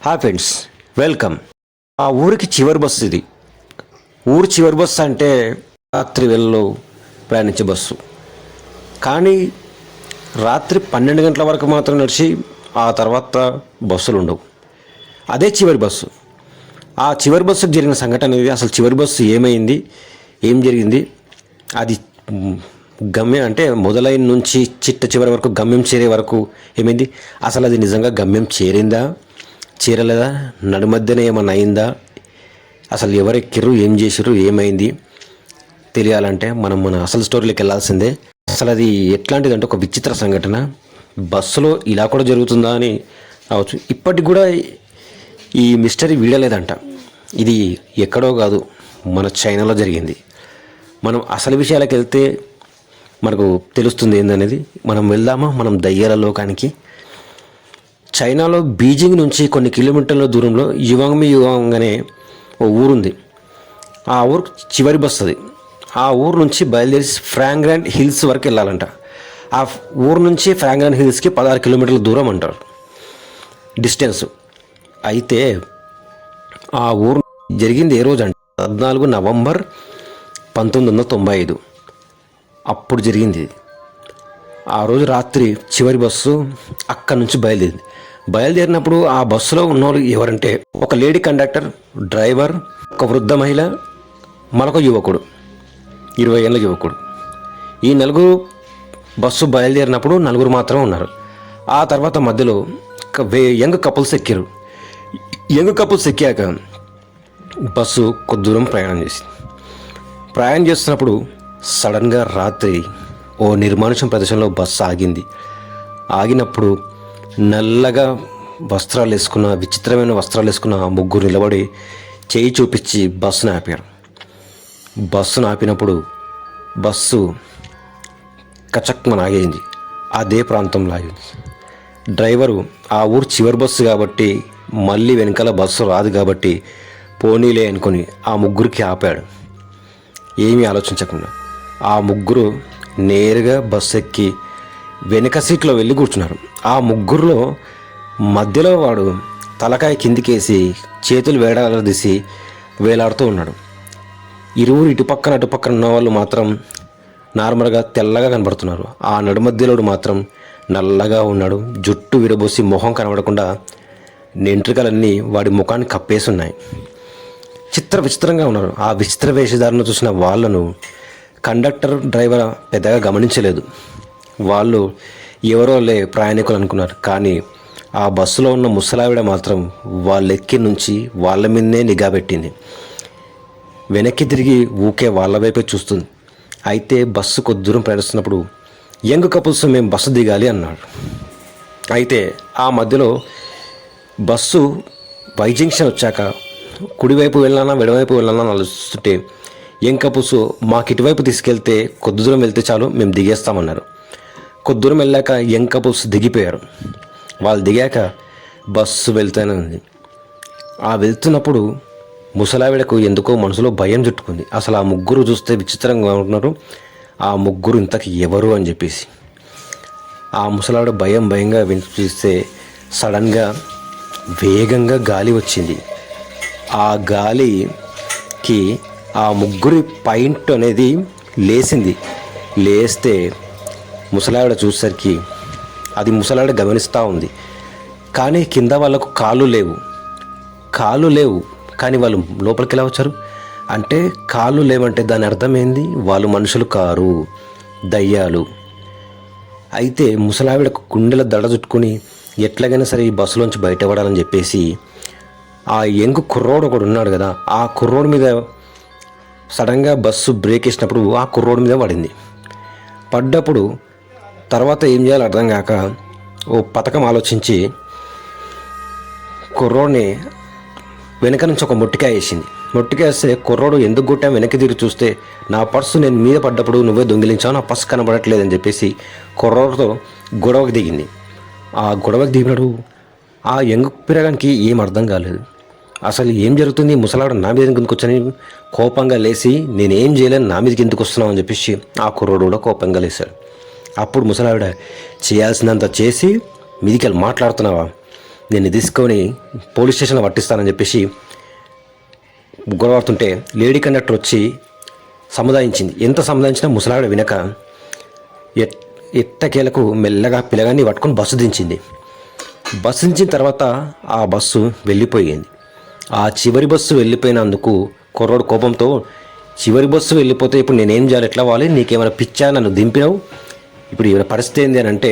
Hi friends, welcome. ఆ ఊరికి చివరి బస్సు ఇది. ఊరు చివరి బస్సు అంటే రాత్రి వేళలో ప్రయాణించే బస్సు. కానీ రాత్రి 12 గంటల వరకు మాత్రం నడిచి ఆ తర్వాత బస్సులు ఉండవు. అదే చివరి బస్సు. ఆ చివరి బస్సుకు జరిగిన సంఘటన ఇది. అసలు చివరి బస్సు ఏమైంది, ఏం జరిగింది, అది గమ్యం అంటే మొదలైన నుంచి చిట్ట చివరి వరకు గమ్యం చేరే వరకు ఏమైంది, అసలు అది నిజంగా గమ్యం చేరిందా చేరలేదా, నడుమధ్యనే ఏమన్నా అయిందా, అసలు ఎవరెక్కిర్రు, ఏం చేసిర్రు, ఏమైంది తెలియాలంటే మన అసలు స్టోరీలోకి వెళ్ళాల్సిందే. అసలు అది ఎట్లాంటిది అంటే ఒక విచిత్ర సంఘటన. బస్సులో ఇలా కూడా జరుగుతుందా అని రావచ్చు. ఇప్పటికి కూడా ఈ మిస్టరీ వీడలేదంట. ఇది ఎక్కడో కాదు, మన చైనాలో జరిగింది. మనం అసలు విషయాలకు వెళ్తే మనకు తెలుస్తుంది ఏందనేది. మనం వెళ్దామా మనం దయ్యాల లోకానికి. చైనాలో బీజింగ్ నుంచి కొన్ని కిలోమీటర్ల దూరంలో యువాంగ్ అనే ఓ ఊరుంది. ఆ ఊరు చివరి బస్సు అది. ఆ ఊరు నుంచి బయలుదేరి ఫ్రాంగ్రాండ్ హిల్స్ వరకు వెళ్ళాలంట. ఆ ఊరు నుంచి ఫ్రాంగ్రాండ్ హిల్స్కి 16 కిలోమీటర్ల దూరం అంటారు డిస్టెన్స్. అయితే ఆ ఊరు జరిగింది ఏ రోజు అంటే 14 నవంబర్ 1995 అప్పుడు జరిగింది. ఆ రోజు రాత్రి చివరి బస్సు అక్కడి నుంచి బయలుదేరినప్పుడు ఆ బస్సులో ఉన్నవాళ్ళు ఎవరంటే ఒక లేడీ కండక్టర్, డ్రైవర్, ఒక వృద్ధ మహిళ, మరొక యువకుడు, 20 ఏళ్ళ యువకుడు. ఈ నలుగురు బస్సు బయలుదేరినప్పుడు నలుగురు మాత్రం ఉన్నారు. ఆ తర్వాత మధ్యలో యంగ్ కపుల్స్ ఎక్కారు. యంగ్ కపుల్స్ ఎక్కాక బస్సు కొద్ది దూరం ప్రయాణం చేస్తున్నప్పుడు సడన్గా రాత్రి ఓ నిర్మానుష్యం ప్రదేశంలో బస్సు ఆగినప్పుడు నల్లగా విచిత్రమైన వస్త్రాలు వేసుకున్న ముగ్గురు నిలబడి చేయి చూపించి బస్సును ఆపారు. బస్సును ఆపినప్పుడు బస్సు కచక్మని ఆగింది. అదే ప్రాంతంలో ఆగింది. డ్రైవరు ఆ ఊరు చివరి బస్సు కాబట్టి మళ్ళీ వెనకాల బస్సు రాదు కాబట్టి పోనీలే అనుకొని ఆ ముగ్గురికి ఆపాడు. ఏమీ ఆలోచించకుండా ఆ ముగ్గురు నేరుగా బస్సు ఎక్కి వెనక సీట్లో వెళ్ళి కూర్చున్నారు. ఆ ముగ్గురులో మధ్యలో వాడు తలకాయ కిందికేసి చేతులు వేలాడుతూ ఉన్నాడు. ఇరువురు అటుపక్కన ఉన్న వాళ్ళు మాత్రం నార్మల్గా తెల్లగా కనబడుతున్నారు. ఆ నడుమధ్యలోడు మాత్రం నల్లగా ఉన్నాడు. జుట్టు విరబోసి మొహం కనబడకుండా వెంట్రుకలన్నీ వాడి ముఖాన్ని కప్పేసి ఉన్నాయి. విచిత్రంగా ఉన్నారు. ఆ విచిత్ర వేషధారణ చూసిన వాళ్ళను కండక్టర్, డ్రైవర్ పెద్దగా గమనించలేదు. వాళ్ళు ఎవరో ప్రయాణికులు అనుకున్నారు. కానీ ఆ బస్సులో ఉన్న ముసలావిడ మాత్రం వాళ్ళెక్కి నుంచి వాళ్ళ మీదనే నిఘా పెట్టింది. వెనక్కి తిరిగి ఊకే వాళ్ళ వైపే చూస్తుంది. అయితే బస్సు కొద్ది దూరం ప్రయాణిస్తున్నప్పుడు యంగ్ కపుల్స్ మేము బస్సు దిగాలి అన్నాడు. అయితే ఆ మధ్యలో బస్సు వై జంక్షన్ వచ్చాక కుడివైపు వెళ్ళానా ఎడమవైపు వెళ్ళానా ఆలోచిస్తుంటే యంగ్ కపుల్స్ మాకు ఇటువైపు తీసుకెళ్తే కొద్ది దూరం వెళ్తే చాలు, మేము దిగేస్తామన్నారు. కొద్ది దూరం వెళ్ళాక యంగ్ కపుల్స్ దిగిపోయారు. వాళ్ళు దిగాక బస్సు వెళ్తూనే ఉంది. ఆ వెళ్తున్నప్పుడు ముసలావిడకు ఎందుకో మనసులో భయం చుట్టుకుంది. అసలు ఆ ముగ్గురు చూస్తే విచిత్రంగా ఉంటున్నారు. ఆ ముగ్గురు ఇంతకు ఎవరు అని చెప్పేసి ఆ ముసలావిడ భయంగా చూస్తే సడన్గా వేగంగా గాలి వచ్చింది. ఆ గాలికి ఆ ముగ్గురి పాయింట్ అనేది లేస్తే ముసలావిడ చూసేసరికి అది ముసలావిడ గమనిస్తూ ఉంది. కానీ కింద వాళ్ళకు కాళ్ళు లేవు. కానీ వాళ్ళు లోపలికి ఎలా వచ్చారు అంటే కాళ్ళు లేవంటే దాని అర్థం ఏంది, వాళ్ళు మనుషులు కారు, దయ్యాలు. అయితే ముసలావిడకు గుండెల దడ చుట్టుకొని ఎట్లాగైనా సరే ఈ బస్సులోంచి బయటపడాలని చెప్పేసి ఆ యంగ్ కుర్రోడు ఒకడు ఉన్నాడు కదా, ఆ కుర్రోడు మీద సడన్గా బస్సు బ్రేక్ వేసినప్పుడు ఆ కుర్రోడు మీద పడ్డప్పుడు తర్వాత ఏం చేయాలో అర్థం కాక ఓ పథకం ఆలోచించి కుర్రోడిని వెనక నుంచి ఒక మొట్టికాయ వేస్తే కుర్రోడు ఎందుకు కొట్టా వెనక్కి తిరిగి చూస్తే నా పర్సు నేను మీద పడ్డప్పుడు నువ్వే దొంగిలించావు, నా పర్సు కనబడట్లేదని చెప్పేసి కుర్రోడితో గొడవకు దిగింది. ఆ గొడవకు దిగినప్పుడు ఆ యంగ్ పిరగానికి ఏం అర్థం కాలేదు. అసలు ఏం జరుగుతుంది, ముసలావిడ నా మీద కిందకు వచ్చని కోపంగా లేచి నేనేం చేయలేను, నా మీదకి ఎందుకు వస్తున్నావు అని చెప్పేసి ఆ కుర్రోడు కూడా కోపంగా లేచాడు. అప్పుడు ముసలావిడ చేయాల్సినంత చేసి మీదికి వెళ్ళి మాట్లాడుతున్నావా, నేను తీసుకొని పోలీస్ స్టేషన్లో పట్టిస్తానని చెప్పేసి గొడవడుతుంటే లేడీ కండక్టర్ వచ్చి సముదాయించింది. ఎంత సముదాయించినా ముసలావిడ వినక ఎట్టకేలకు మెల్లగా పిల్లగాన్ని పట్టుకొని బస్సు దించింది. బస్సు దించిన తర్వాత ఆ బస్సు వెళ్ళిపోయింది. ఆ చివరి బస్సు వెళ్ళిపోయినందుకు కుర్రోడు కోపంతో, చివరి బస్సు వెళ్ళిపోతే ఇప్పుడు నేనేం చేయాలి, ఎట్లా వాలి, నీకేమైనా పిచ్చా, నన్ను దింపినావు, ఇప్పుడు ఈవిడ పరిస్థితి ఏంది అని అంటే,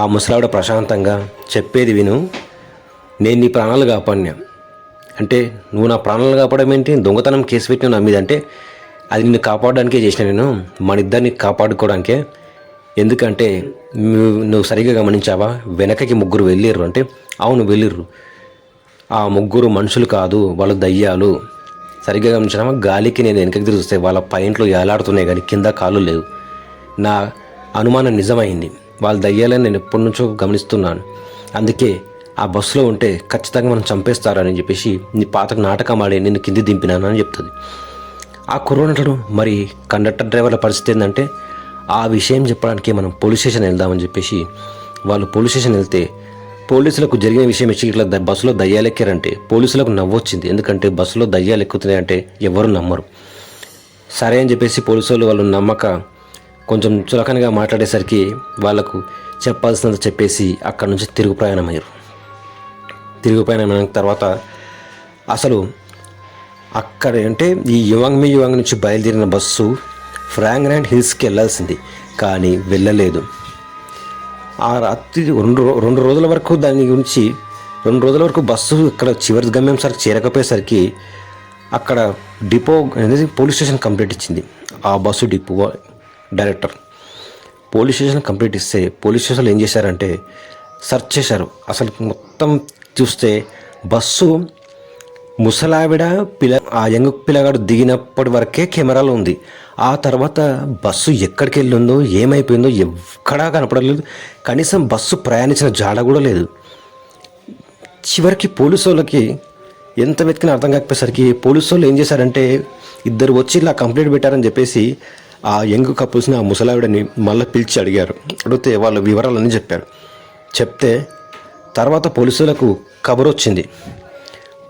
ఆ ముసలావిడ ప్రశాంతంగా చెప్పేది విను, నేను నీ ప్రాణాలు కాపాడినా అంటే, నువ్వు నా ప్రాణాలు కాపాడడం ఏంటి, దొంగతనం కేసు పెట్టిన నా మీద అంటే, అది నిన్ను కాపాడడానికే చేసిన, నేను మన ఇద్దరిని కాపాడుకోవడానికే. ఎందుకంటే నువ్వు సరిగ్గా గమనించావా, వెనకకి ముగ్గురు వెళ్ళిర్రు అంటే, అవును వెళ్ళిర్రు, ఆ ముగ్గురు మనుషులు కాదు, వాళ్ళు దయ్యాలు. సరిగ్గా గమనించావా, గాలికి నేను వెనకకి తిరిగిస్తే వాళ్ళ పైంట్లు ఏలాడుతున్నాయి కానీ కింద కాళ్ళు లేవు. నా అనుమానం నిజమైంది, వాళ్ళు దయ్యాలని నేను ఎప్పటి నుంచో గమనిస్తున్నాను. అందుకే ఆ బస్సులో ఉంటే ఖచ్చితంగా మనం చంపేస్తారని చెప్పేసి నీ పాతకు నాటకం ఆడి నేను కింది దింపినాను అని చెప్తుంది. ఆ కుర్రోడు మరి కండక్టర్ డ్రైవర్ల పరిస్థితి ఏంటంటే, ఆ విషయం చెప్పడానికి మనం పోలీస్ స్టేషన్ వెళ్దామని చెప్పేసి వాళ్ళు పోలీస్ స్టేషన్ వెళ్తే, పోలీసులకు జరిగిన విషయం ఇచ్చి ఇట్లా బస్సులో దయ్యాలు ఎక్కారంటే పోలీసులకు నవ్వొచ్చింది. ఎందుకంటే బస్సులో దయ్యాలు ఎక్కుతున్నాయంటే ఎవరు నమ్మరు. సరే అని చెప్పేసి పోలీసు వాళ్ళు నమ్మక కొంచెం చులకనగా మాట్లాడేసరికి వాళ్ళకు చెప్పాల్సినంత చెప్పేసి అక్కడ నుంచి తిరుగు ప్రయాణమయ్యారు. తిరుగు ప్రయాణమైన తర్వాత అసలు అక్కడ అంటే ఈ యువాంగ్ నుంచి బయలుదేరిన బస్సు ఫ్రాంక్లాండ్ హిల్స్కి వెళ్ళాల్సింది, కానీ వెళ్ళలేదు. ఆ రాత్రి రెండు రోజుల వరకు దాని గురించి 2 రోజుల వరకు బస్సు ఇక్కడ చివరి గమ్యం సరికి చేరకపోయేసరికి అక్కడ డిపో అనేది పోలీస్ స్టేషన్ కంప్లైంట్ ఇచ్చింది. ఆ bus depot director police station complaint ఇస్తే పోలీస్ స్టేషన్లో ఏం చేశారంటే సెర్చ్ చేశారు. అసలు మొత్తం చూస్తే బస్సు ముసలావిడ ఆ యంగ్ పిల్లగాడు దిగినప్పటి వరకే కెమెరాలో ఉంది. ఆ తర్వాత బస్సు ఎక్కడికి వెళ్ళిందో ఏమైపోయిందో ఎక్కడా కనపడలేదు. కనీసం బస్సు ప్రయాణించిన జాడ కూడా లేదు. చివరికి పోలీసు వాళ్ళకి ఎంత వెతికినా అర్థం కాకపోయేసరికి పోలీసు వాళ్ళు ఏం చేశారంటే, ఇద్దరు వచ్చి ఇలా కంప్లైంట్ పెట్టారని చెప్పేసి ఆ యంగ్ కపుల్స్ని, ఆ ముసలావిడని మళ్ళీ పిలిచి అడిగారు. అడిగితే వాళ్ళ వివరాలన్నీ చెప్పారు. చెప్తే తర్వాత పోలీసులకు కబురు వచ్చింది,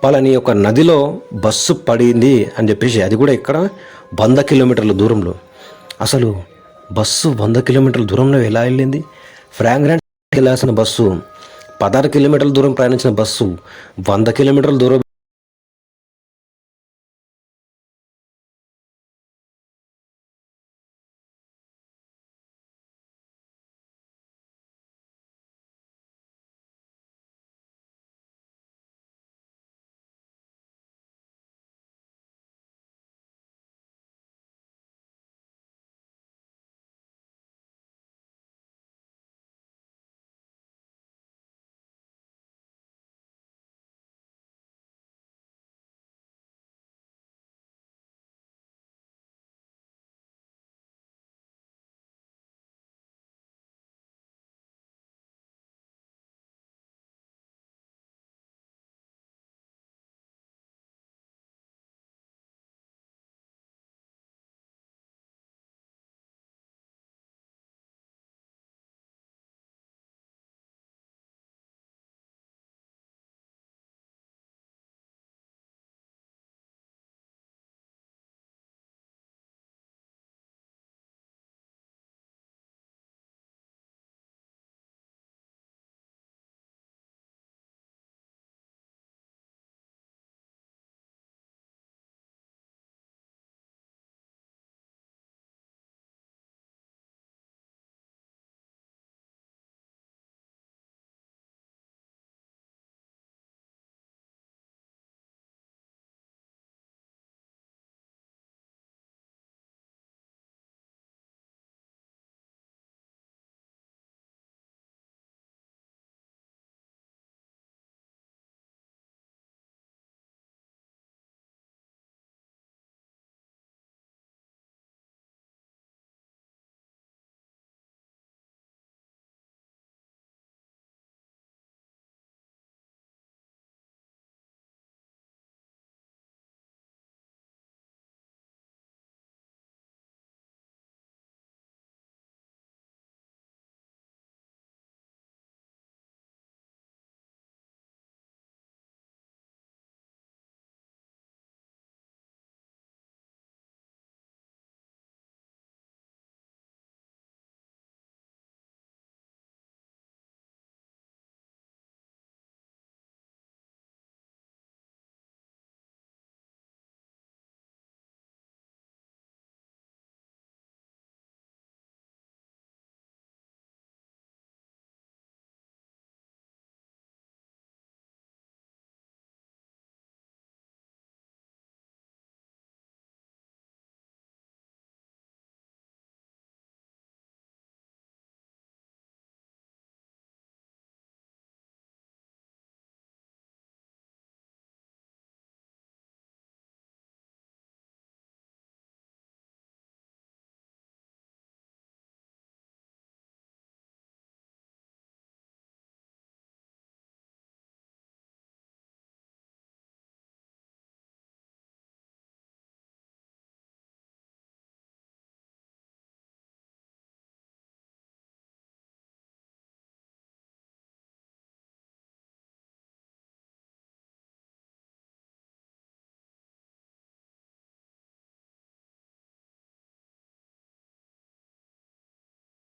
వాళ్ళని ఒక నదిలో బస్సు పడింది అని చెప్పేసి. అది కూడా ఇక్కడ 100 కిలోమీటర్ల దూరంలో. అసలు బస్సు 100 కిలోమీటర్ల దూరంలో ఎలా వెళ్ళింది? ఫ్రాంక్లాండ్ వెళ్ళాల్సిన బస్సు 16 కిలోమీటర్ల దూరం ప్రయాణించిన బస్సు 100 కిలోమీటర్ల దూరం